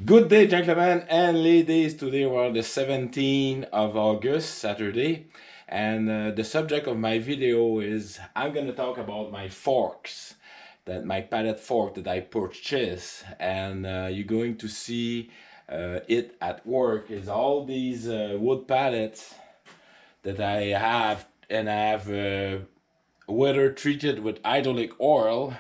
Good day, gentlemen and ladies. Today we're the 17th of August, Saturday, and the subject of my video is I'm gonna talk about my forks, my pallet fork that I purchased, and you're going to see it at work. Is all these wood pallets that I have, and I have weather treated with hydraulic oil.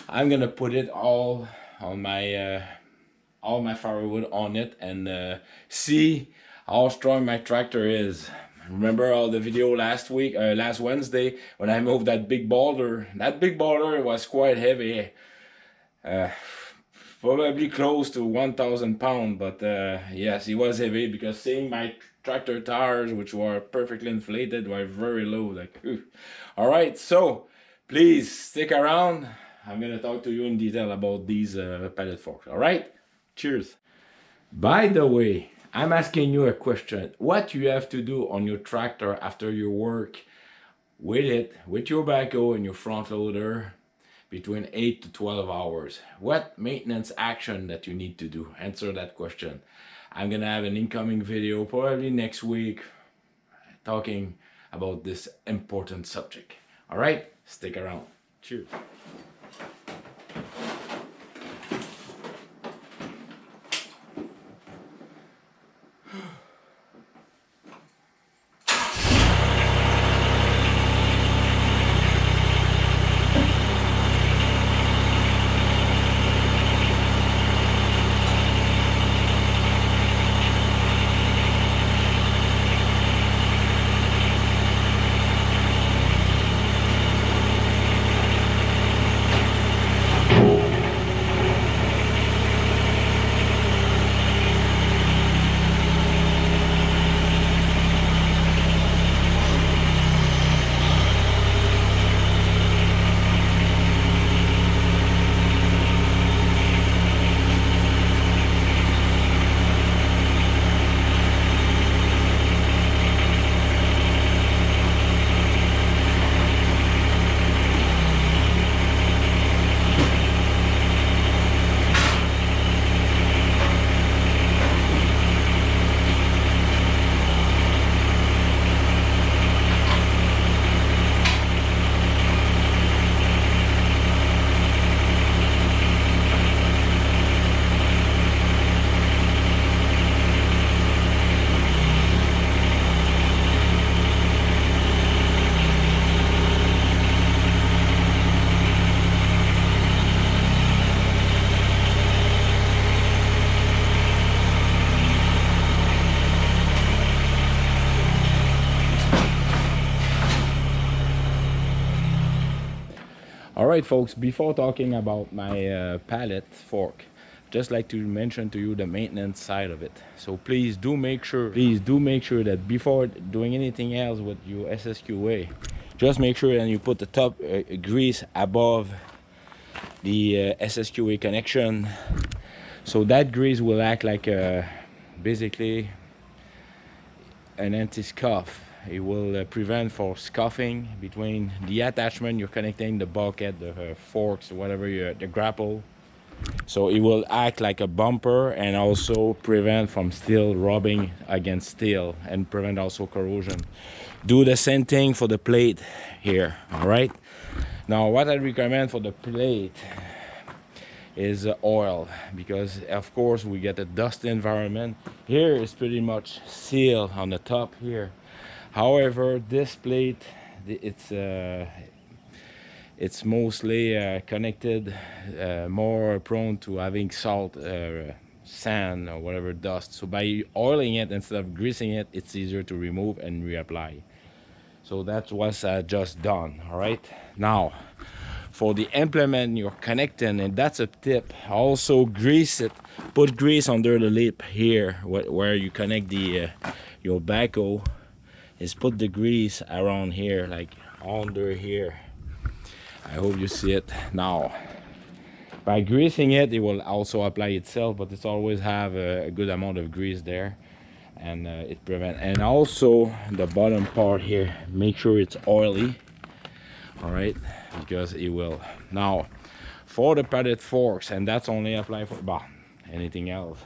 I'm gonna put it all on my firewood on it and see how strong my tractor is. Remember all the video last Wednesday when I moved that big boulder? That big boulder was quite heavy, probably close to 1,000 pounds, but yes, it was heavy because seeing my tractor tires, which were perfectly inflated, were very low. Like, all right, so please stick around. I'm gonna talk to you in detail about these pallet forks. All right. Cheers. By the way, I'm asking you a question. What you have to do on your tractor after you work with it, with your backhoe and your front loader, between 8 to 12 hours? What maintenance action that you need to do? Answer that question. I'm gonna have an incoming video probably next week talking about this important subject. All right, stick around. Cheers. All right, folks, before talking about my pallet fork, just like to mention to you the maintenance side of it. So please do make sure that before doing anything else with your SSQA, just make sure that you put the top grease above the SSQA connection. So that grease will act like basically an anti-scuff. It will prevent for scuffing between the attachment you're connecting, the bucket, the forks, whatever, the grapple. So it will act like a bumper and also prevent from steel rubbing against steel and prevent also corrosion. Do the same thing for the plate here. All right, now what I recommend for the plate is oil, because of course we get a dusty environment. Here is pretty much sealed on the top here. However, this plate, it's mostly connected, more prone to having salt, sand, or whatever dust. So by oiling it instead of greasing it, it's easier to remove and reapply. So that's what I just done. All right. Now, for the implement you're connecting, and that's a tip. Also grease it. Put grease under the lip here, where you connect the your backhoe. Is put the grease around here, like under here. I hope you see it. Now, by greasing it, it will also apply itself, but it's always have a good amount of grease there, and it prevent. And also the bottom part here, make sure it's oily. All right, because it will. Now, for the pallet forks, and that's only apply for anything else.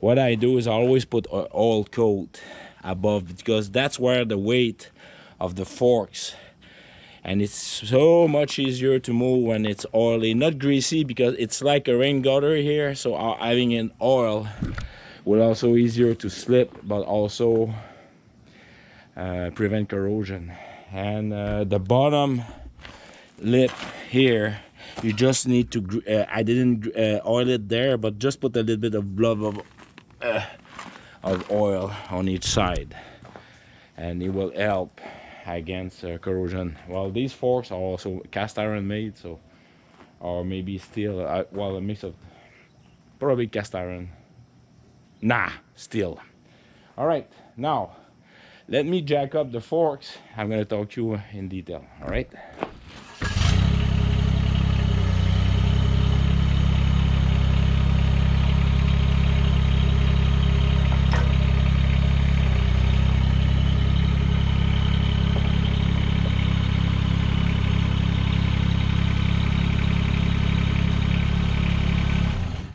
What I do is I always put an oil coat above, because that's where the weight of the forks, and it's so much easier to move when it's oily, not greasy, because it's like a rain gutter here, so having an oil will also easier to slip, but also prevent corrosion. And the bottom lip here, you just need to I didn't oil it there, but just put a little bit of blob of oil on each side, and it will help against corrosion. Well, these forks are also cast iron made, so, or maybe steel, well, a mix of probably cast iron, nah, steel. All right, now let me jack up the forks. I'm gonna talk to you in detail. All right.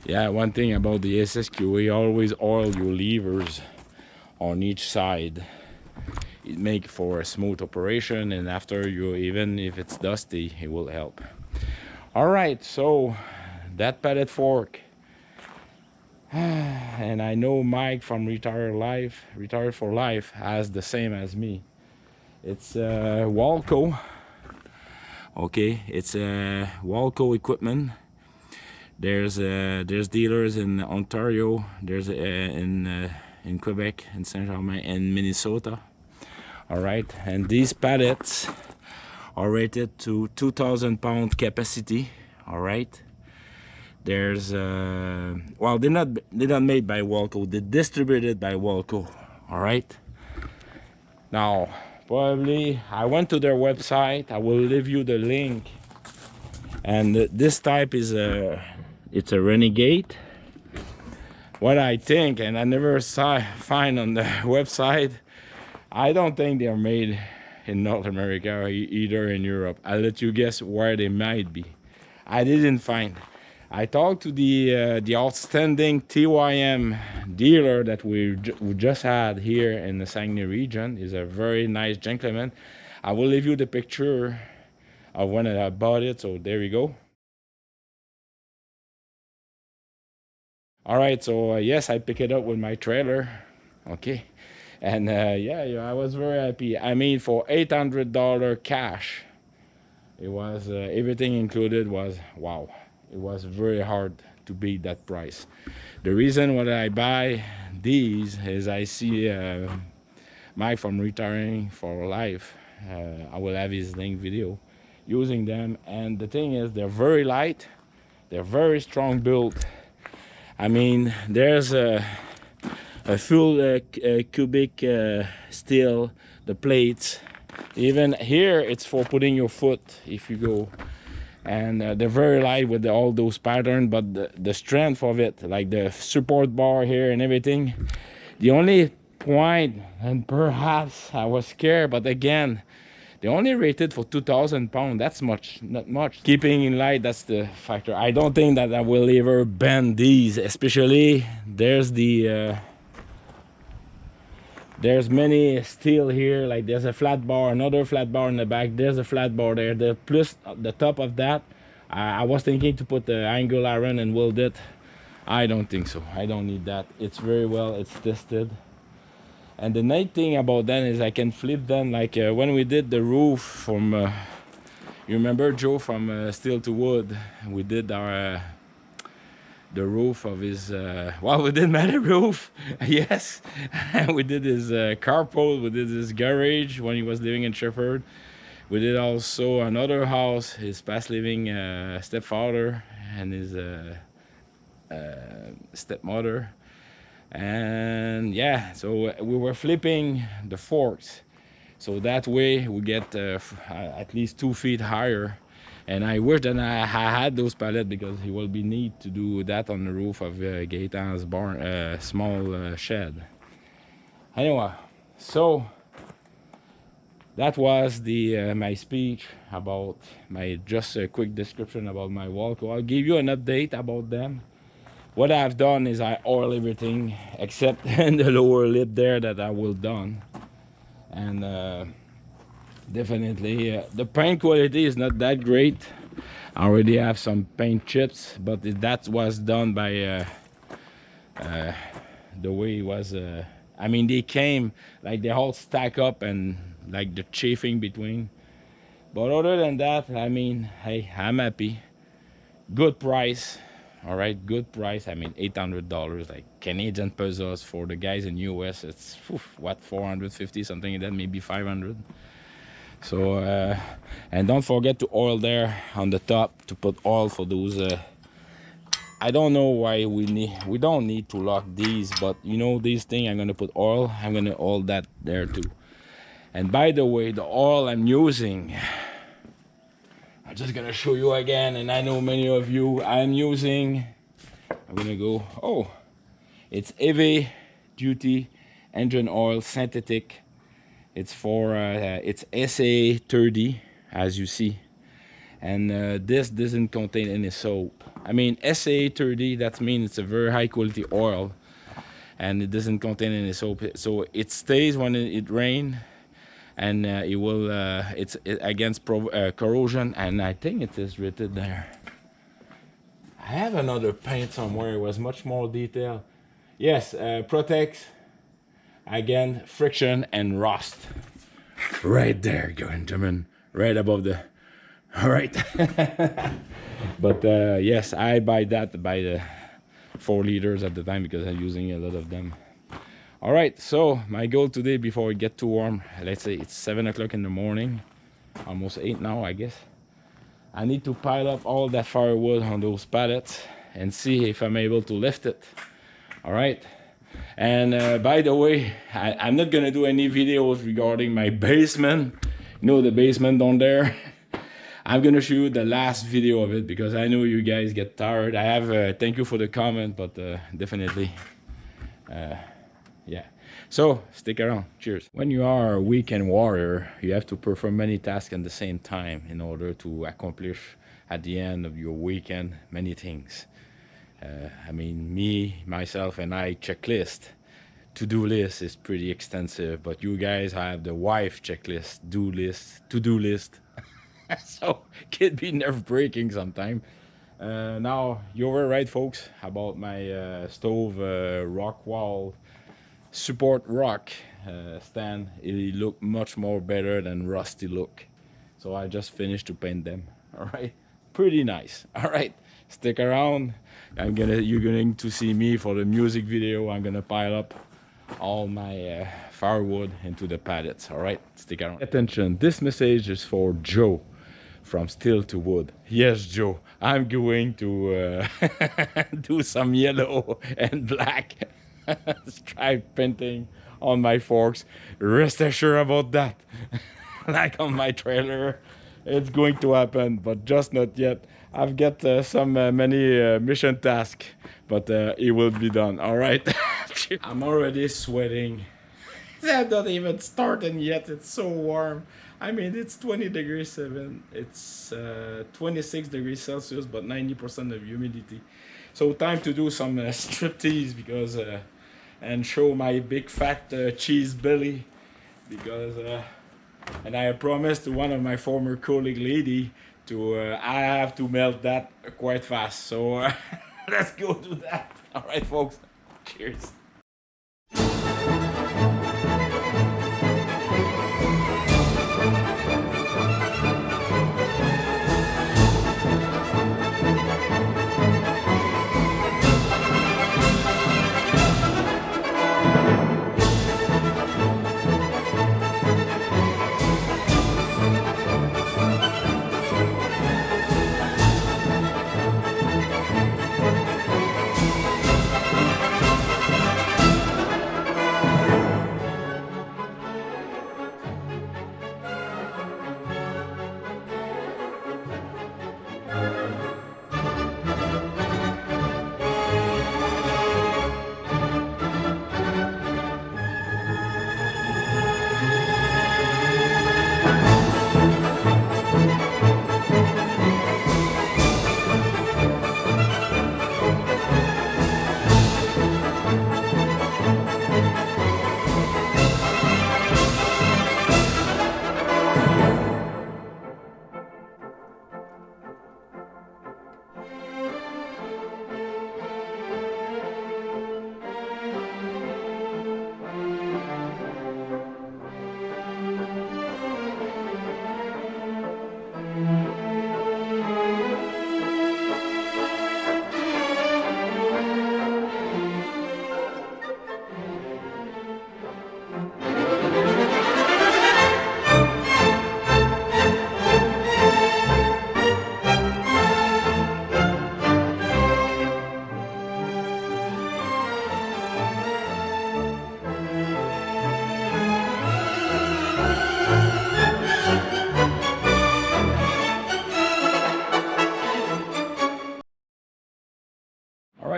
Yeah, one thing about the SSQA, always oil your levers on each side. It make for a smooth operation, and after you, even if it's dusty, it will help. All right, so that pallet fork, and I know Mike from Retired for Life has the same as me. It's Walco. Okay, it's Walco equipment. There's dealers in Ontario. There's in Quebec, in Saint-Germain, and Minnesota. All right, and these pallets are rated to 2,000 pound capacity. All right. There's well, they're not made by Walco. They're distributed by Walco. All right. Now, probably I went to their website. I will leave you the link. And this type is it's a Renegade. What I think, and I never find on the website, I don't think they're made in North America or either in Europe. I'll let you guess where they might be. I didn't find. I talked to the outstanding TYM dealer that we just had here in the Saguenay region. He's a very nice gentleman. I will leave you the picture of when I bought it, so there you go. All right, so yes, I picked it up with my trailer. Okay, and yeah, I was very happy. I mean, for $800 cash, it was everything included was wow. It was very hard to beat that price. The reason why I buy these is I see Mike from Retiring for Life. I will have his link video using them, and the thing is, they're very light, they're very strong built. I mean, there's a full cubic steel, the plates. Even here, it's for putting your foot if you go. And they're very light with all those patterns, but the strength of it, like the support bar here and everything. The only point, and perhaps I was scared, but again, they only rated for 2,000 pounds. That's not much. Keeping in light, that's the factor. I don't think that I will ever bend these, especially there's there's many steel here, like there's a flat bar, another flat bar in the back, there's a flat bar there, plus the top of that. I was thinking to put the angle iron and weld it. I don't think so. I don't need that. It's very well, it's tested. And the nice thing about them is I can flip them, like when we did the roof from, you remember Joe from Steel to Wood? We did our the roof of his, well, we did my roof, yes. We did his carport, we did his garage when he was living in Shepherd. We did also another house, his past living stepfather and his stepmother. And yeah, so we were flipping the forks, so that way we get at least 2 feet higher. And I wish that I had those pallets, because it will be neat to do that on the roof of Gaetan's barn, small shed. Anyway, so that was the my speech about just a quick description about my Walco. I'll give you an update about them. what I've done is I oil everything except in the lower lip there that I will done. And definitely the paint quality is not that great. I already have some paint chips, but that was done by the way it was. I mean, they came like they all stack up and like the chafing between. But other than that, I mean, hey, I'm happy. Good price. All right, good price. I mean, $800, like Canadian pesos. For the guys in US, it's what, 450 something like that, maybe 500. So and don't forget to oil there on the top to put oil for those. I don't know why we don't need to lock these, but you know, these things I'm gonna put oil. I'm gonna oil that there too. And by the way, the oil I'm using, I'm just gonna show you again, and I know many of you, I'm gonna go, oh, it's heavy duty engine oil, synthetic. It's for it's SA30, as you see. And this doesn't contain any soap. I mean, SA30, that means it's a very high quality oil, and it doesn't contain any soap, so it stays when it rains, and it will it's against corrosion. And I think it is written there. I have another paint somewhere. It was much more detailed. Yes, protects against friction and rust. Right there, gentlemen, right above the. All right. But yes, I buy that by the 4 liters at the time because I'm using a lot of them. All right, so my goal today, before it get too warm, let's say it's 7 o'clock in the morning, almost 8 now, I guess. I need to pile up all that firewood on those pallets and see if I'm able to lift it. All right. And by the way, I'm not gonna do any videos regarding my basement. You know, the basement down there. I'm gonna show you the last video of it because I know you guys get tired. I have thank you for the comment, but definitely yeah, so stick around. Cheers. When you are a weekend warrior, you have to perform many tasks at the same time in order to accomplish at the end of your weekend many things. I mean, myself and I checklist. To-do list is pretty extensive, but you guys have the wife checklist, to-do list. So it can be nerve-breaking sometimes. Now, you were right, folks, about my stove rock wall support rock stand. It looked much more better than rusty look. So I just finished to paint them. All right, pretty nice. All right, stick around. You're going to see me for the music video. I'm gonna pile up all my firewood into the pallets. All right, stick around. Attention, this message is for Joe from Steel to Wood. Yes, Joe, I'm going to do some yellow and black stripe painting on my forks. Rest assured about that. Like on my trailer, it's going to happen, but just not yet. I've got many mission tasks, but it will be done. All right. I'm already sweating. I'm not even starting yet. It's so warm. I mean, it's 20 degrees 7. It's 26 degrees Celsius, but 90% of humidity. So time to do some striptease because and show my big fat cheese belly because and I promised to one of my former colleague lady to I have to melt that quite fast. So let's go do that. All right, folks. Cheers.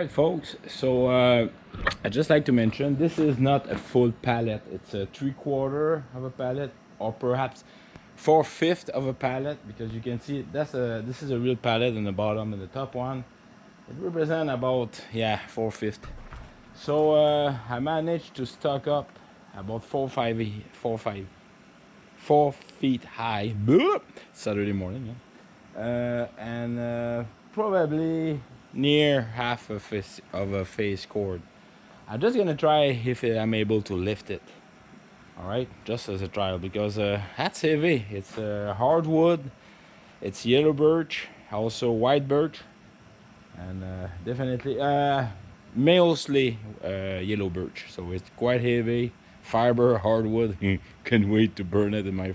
right, folks, so I'd just like to mention this is not a full pallet. It's a 3/4 of a pallet, or perhaps 4/5 of a pallet, because you can see this is a real pallet in the bottom, and the top one it represents about, yeah, 4/5. So I managed to stock up about 4 feet high. Saturday morning, yeah. And probably near half of a face cord. I'm just gonna try if I'm able to lift it. All right, just as a trial, because that's heavy. It's hardwood, it's yellow birch, also white birch, and definitely mostly yellow birch. So it's quite heavy. Fiber, hardwood. Can't wait to burn it in my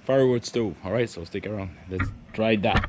firewood stove. All right, so stick around. Let's try that.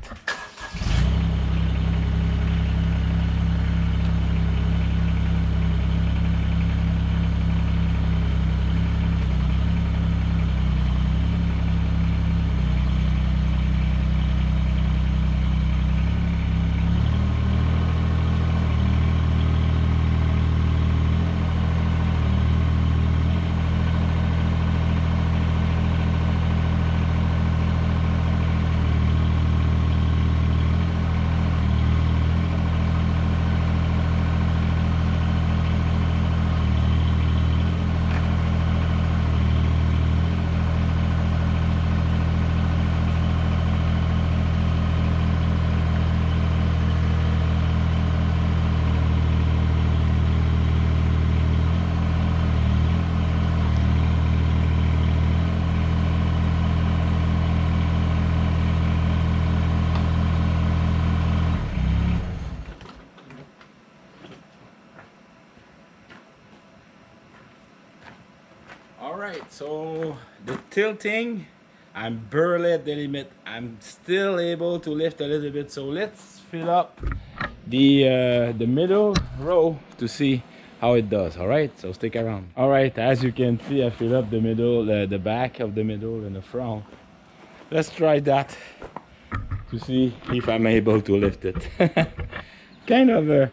Alright, so the tilting, I'm barely at the limit. I'm still able to lift a little bit, so let's fill up the middle row to see how it does. Alright, so stick around. Alright, as you can see, I fill up the middle, the back of the middle and the front. Let's try that to see if I'm able to lift it. Kind of a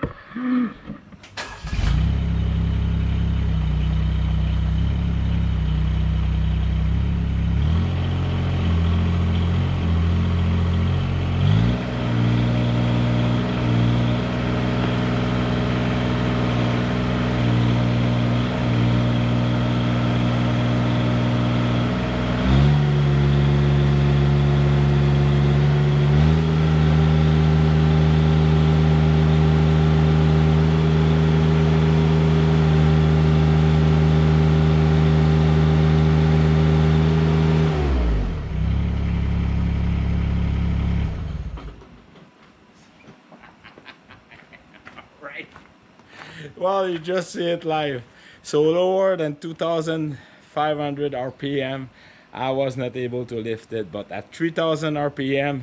well, you just see it live. So lower than 2,500 RPM, I was not able to lift it. But at 3,000 RPM,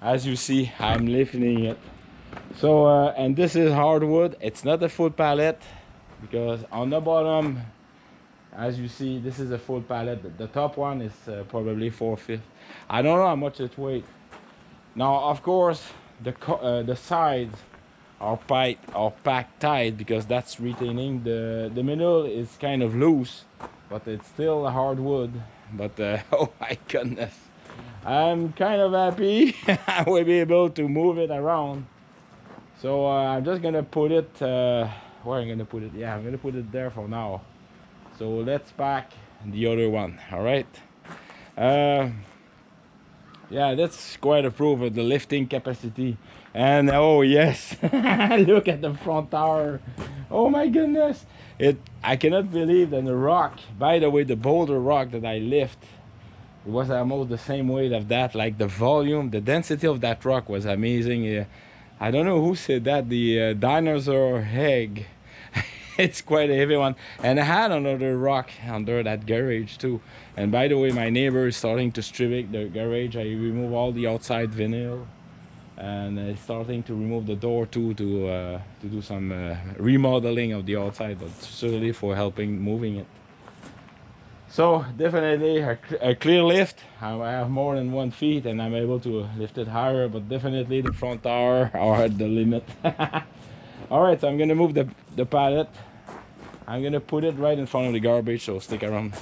as you see, I'm lifting it. So, and this is hardwood. It's not a full pallet, because on the bottom, as you see, this is a full pallet. The top one is probably 4/5. I don't know how much it weighs. Now, of course, the sides are packed tight, because that's retaining. The middle is kind of loose, but it's still a hardwood. But oh my goodness, I'm kind of happy I will be able to move it around. So I'm just gonna put it where I'm gonna put it. Yeah, I'm gonna put it there for now. So let's pack the other one. All right. Yeah, that's quite a proof of the lifting capacity. And oh yes, look at the front tower. Oh my goodness, I cannot believe that the rock, by the way, the boulder rock that I lift, it was almost the same weight of that. Like the volume, the density of that rock was amazing. I don't know who said that, the dinosaur egg. It's quite a heavy one. And I had another rock under that garage too. And by the way, my neighbor is starting to strip the garage. I remove all the outside vinyl, and starting to remove the door too, to do some remodeling of the outside, but certainly for helping moving it. So definitely a clear lift. I have more than 1 feet, and I'm able to lift it higher, but definitely the front tower are at the limit. All right, so I'm gonna move the pallet. I'm gonna put it right in front of the garbage, so stick around.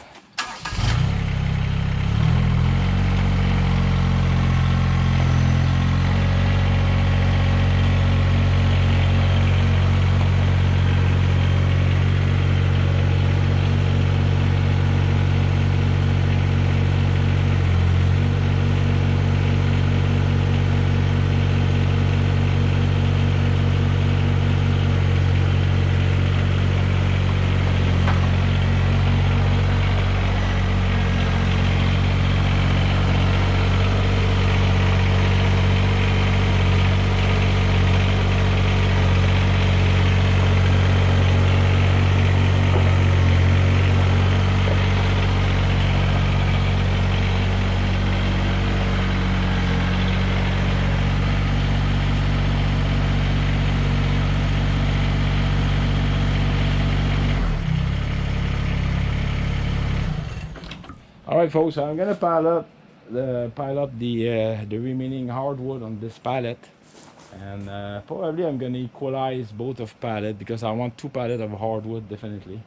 All right, folks. So I'm gonna pile up the remaining hardwood on this pallet, and probably I'm gonna equalize both of pallet because I want 2 pallets of hardwood definitely,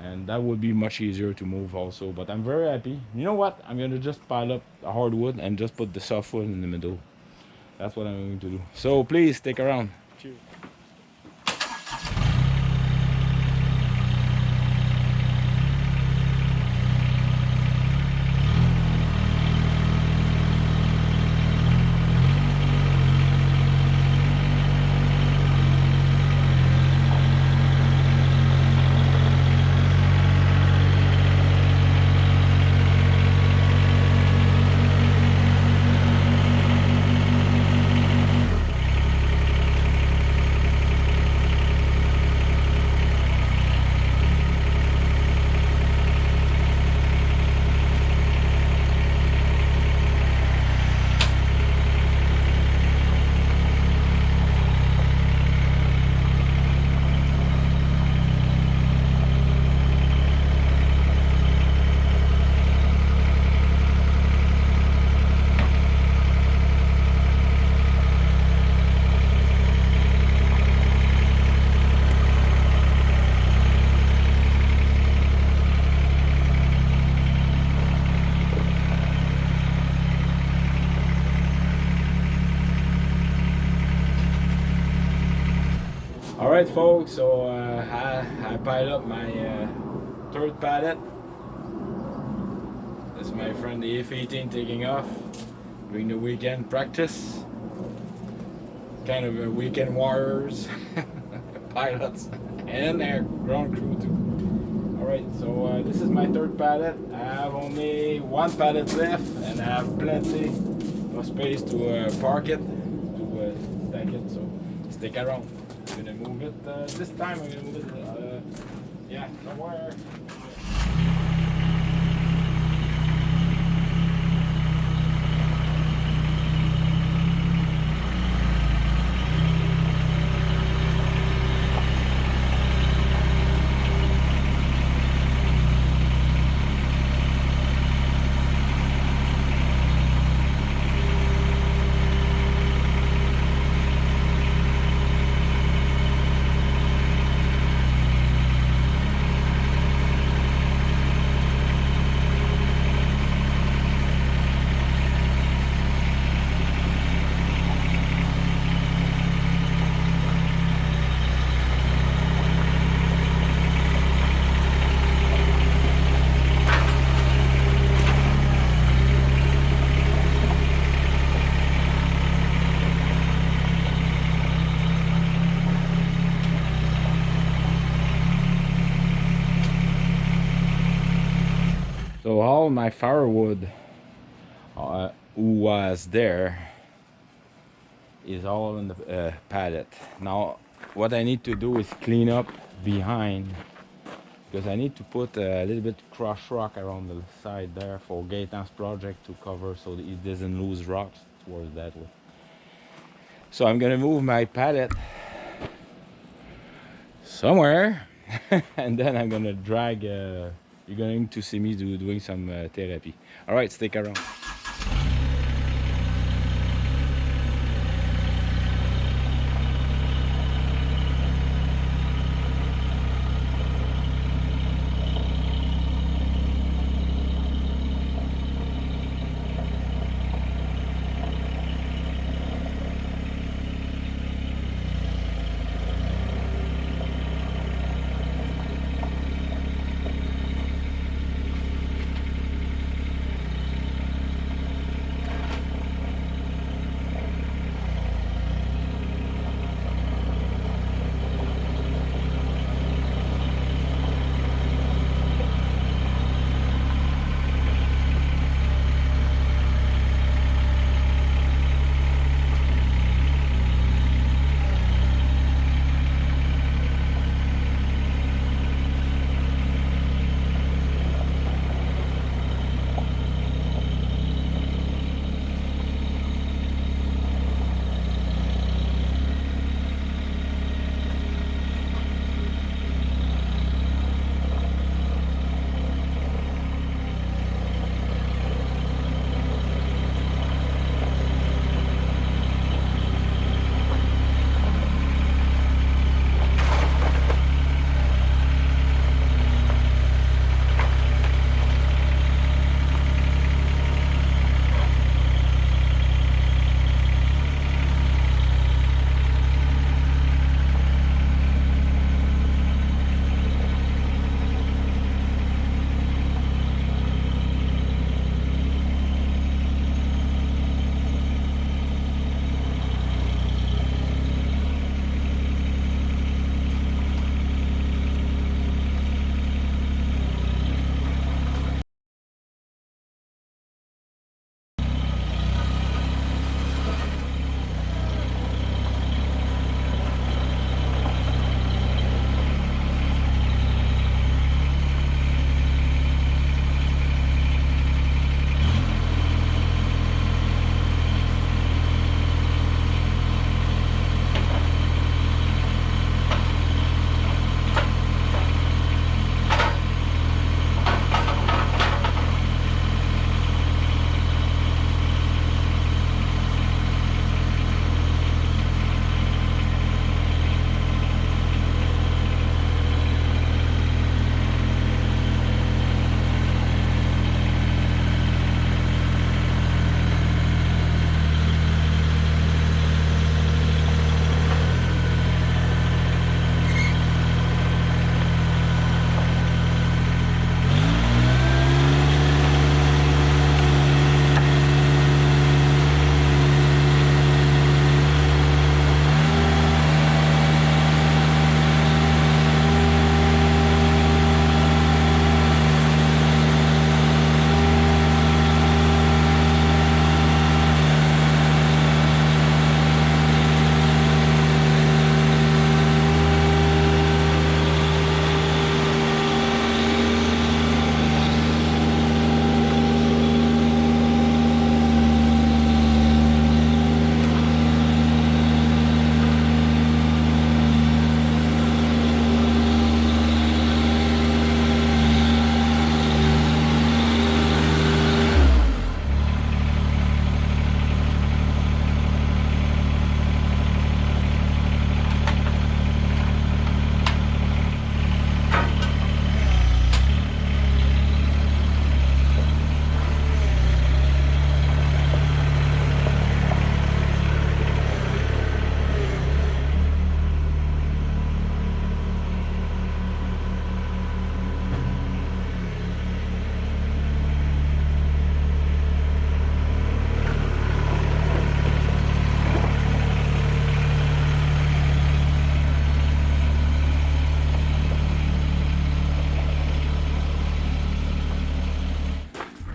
and that would be much easier to move also. But I'm very happy. You know what? I'm gonna just pile up the hardwood and just put the softwood in the middle. That's what I'm going to do. So please stick around. Cheers. All right, folks. So I piled up my 3rd pallet. This is my friend the F18 taking off during the weekend practice. Kind of a weekend warriors, pilots, and their ground crew too. All right, so this is my 3rd pallet. I have only 1 pallet left, and I have plenty of space to park it, to stack it. So stick around. I'm gonna move it this time. I'm gonna move it. Yeah, no wire. So all my firewood who was there is all in the pallet. Now what I need to do is clean up behind, because I need to put a little bit crushed rock around the side there for Gaetan's project to cover so that it doesn't lose rocks towards that way. So I'm gonna move my pallet somewhere and then I'm gonna drag you're going to see me doing some therapy. All right, stick around.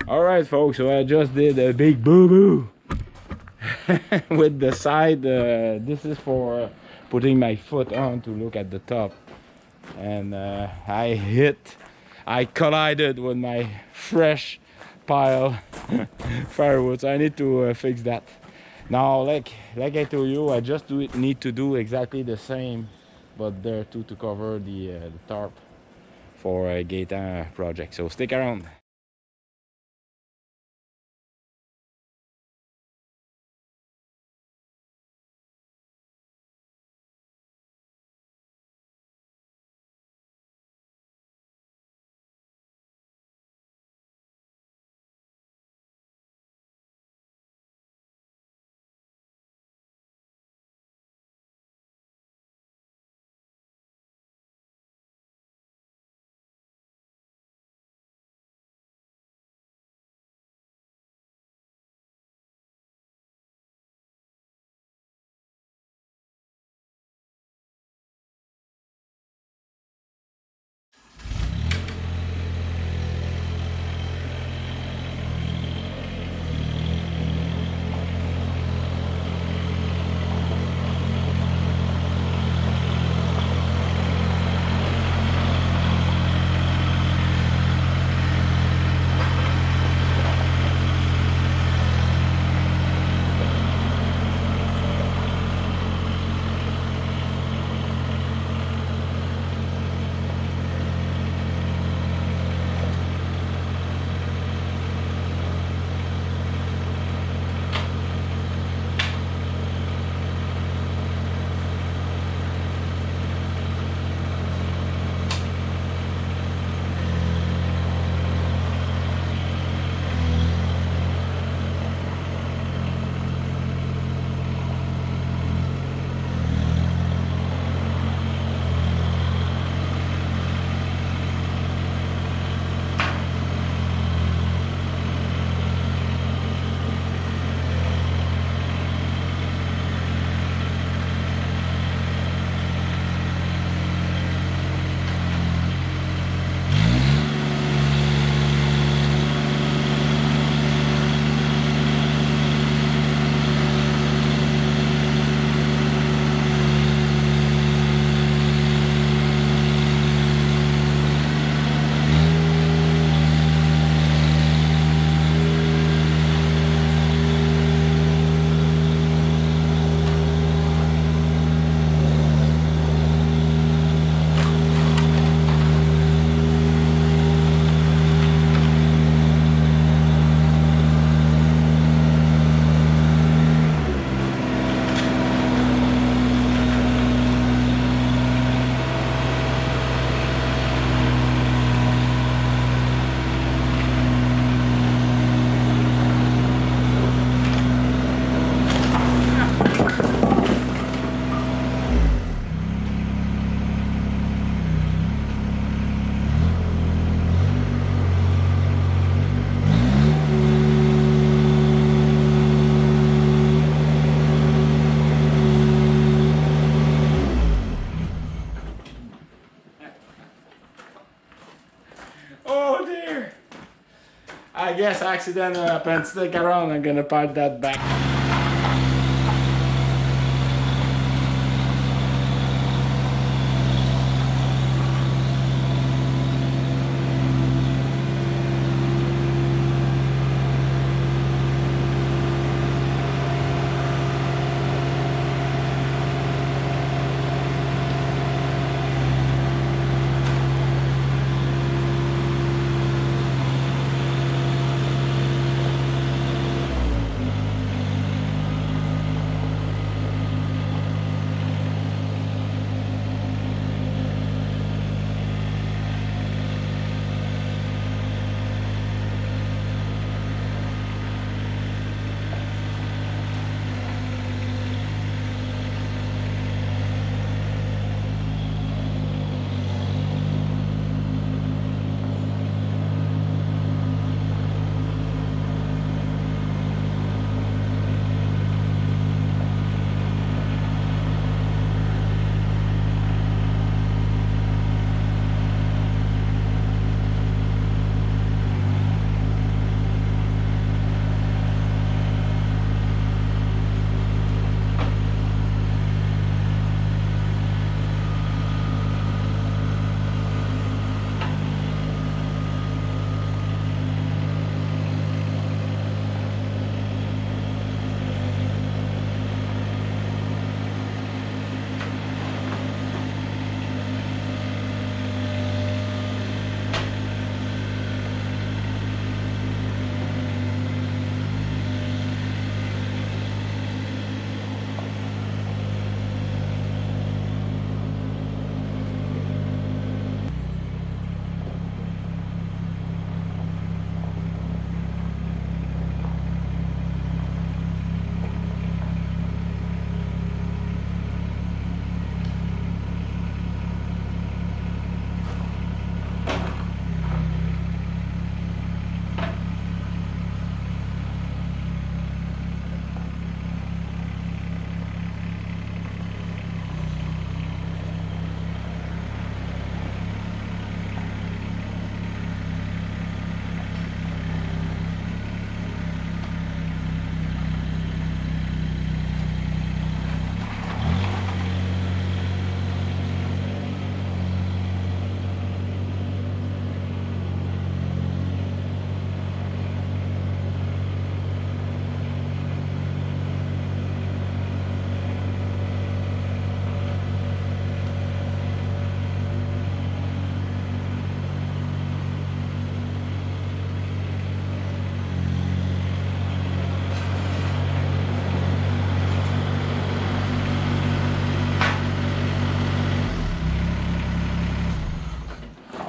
All right, folks. So I just did a big boo boo with the side. This is for putting my foot on to look at the top, and I collided with my fresh pile firewood. So I need to fix that. Now, like I told you, I just need to do exactly the same, but there too to cover the tarp for a Gaetan project. So stick around. Oh dear! I guess accident happened. Stick around, I'm gonna part that back.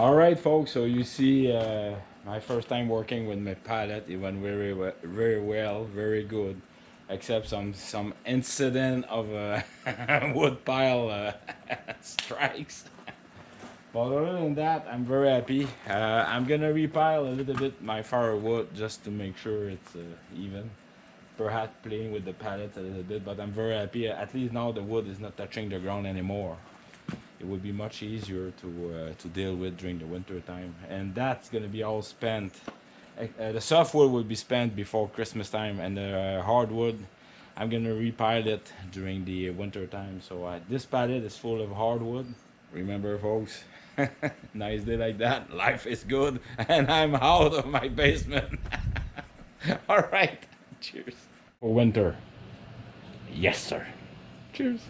All right, folks. So you see, my first time working with my pallet, it went very well, very good, except some incident of wood pile strikes. But other than that, I'm very happy. I'm gonna repile a little bit my firewood just to make sure it's even. Perhaps playing with the pallets a little bit, but I'm very happy. At least now the wood is not touching the ground anymore. It would be much easier to deal with during the winter time, and that's gonna be all spent. The softwood will be spent before Christmas time, and the hardwood, I'm gonna repile it during the winter time. So this pallet is full of hardwood. Remember, folks, nice day like that, life is good, and I'm out of my basement. All right, cheers. For winter, yes, sir. Cheers.